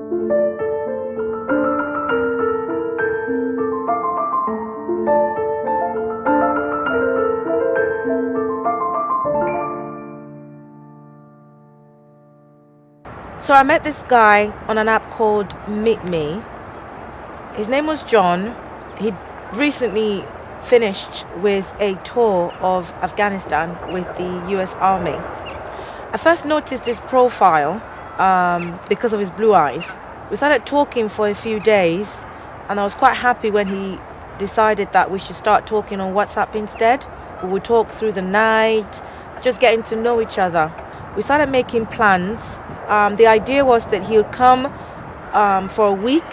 So I met this guy on an app called Meet Me. His name was John. He recently finished with a tour of Afghanistan with the US Army. I first noticed his profile because of his blue eyes. We started talking for a few days, and I was quite happy when he decided that we should start talking on WhatsApp instead. We would talk through the night, just getting to know each other. We started making plans. The idea was that he would come for a week.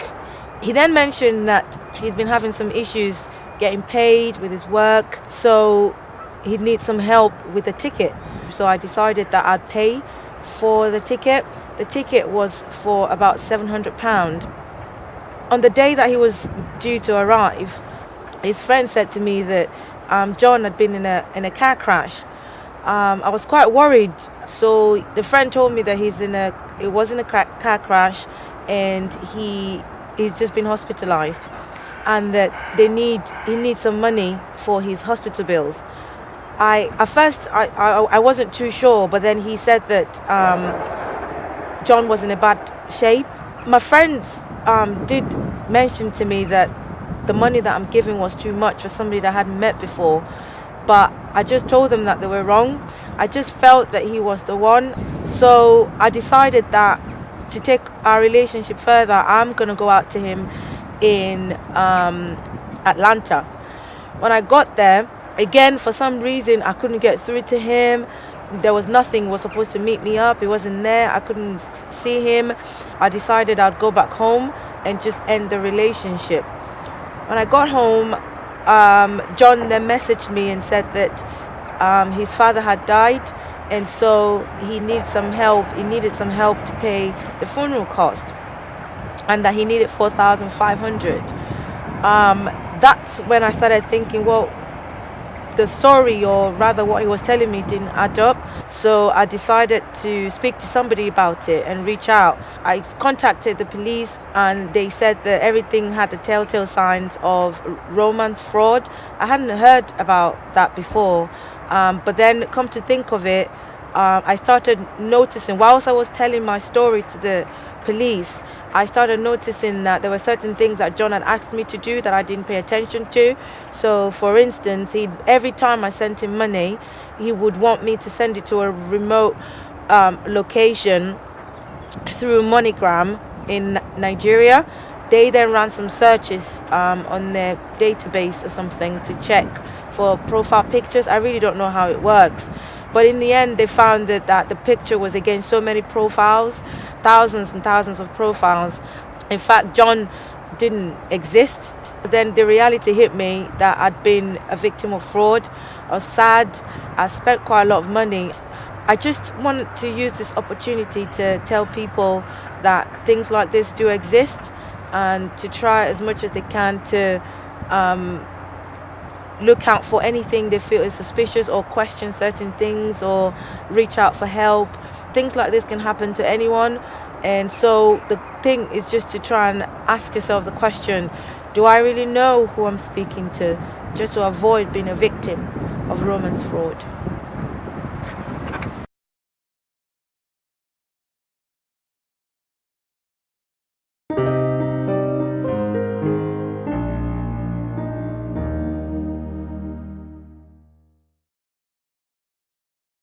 He then mentioned that he's been having some issues getting paid with his work, so he'd need some help with the ticket. So I decided that I'd pay for the ticket. The ticket was for about £700. On the day that he was due to arrive, his friend said to me that John had been in a car crash. I was quite worried. So the friend told me that it was in a car crash, and he's just been hospitalized, and that he needs some money for his hospital bills. At first I wasn't too sure, but then he said that John was in a bad shape. My friends did mention to me that the money that I'm giving was too much for somebody that I hadn't met before, but I just told them that they were wrong. I just felt that he was the one. So I decided that to take our relationship further, I'm going to go out to him in Atlanta. When I got there, again, for some reason, I couldn't get through to him. There was nothing. He was supposed to meet me up. He wasn't there. I couldn't see him. I decided I'd go back home and just end the relationship. When I got home, John then messaged me and said that his father had died, and so he needed some help. He needed some help to pay the funeral cost, and that he needed 4,500. That's when I started thinking, well, the story, or rather what he was telling me, didn't add up. So I decided to speak to somebody about it and reach out. I contacted the police, and they said that everything had the telltale signs of romance fraud. I hadn't heard about that before, but then come to think of it, I started noticing, whilst I was telling my story to the police, I started noticing that there were certain things that John had asked me to do that I didn't pay attention to. So for instance, every time I sent him money, he would want me to send it to a remote location through MoneyGram in Nigeria. They then ran some searches on their database or something to check for profile pictures. I really don't know how it works. But in the end, they found that the picture was against so many profiles, thousands and thousands of profiles. In fact, John didn't exist. Then the reality hit me that I'd been a victim of fraud. I was sad. I spent quite a lot of money. I just wanted to use this opportunity to tell people that things like this do exist, and to try as much as they can to look out for anything they feel is suspicious, or question certain things, or reach out for help. Things like this can happen to anyone, and so the thing is just to try and ask yourself the question, do I really know who I'm speaking to, just to avoid being a victim of romance fraud.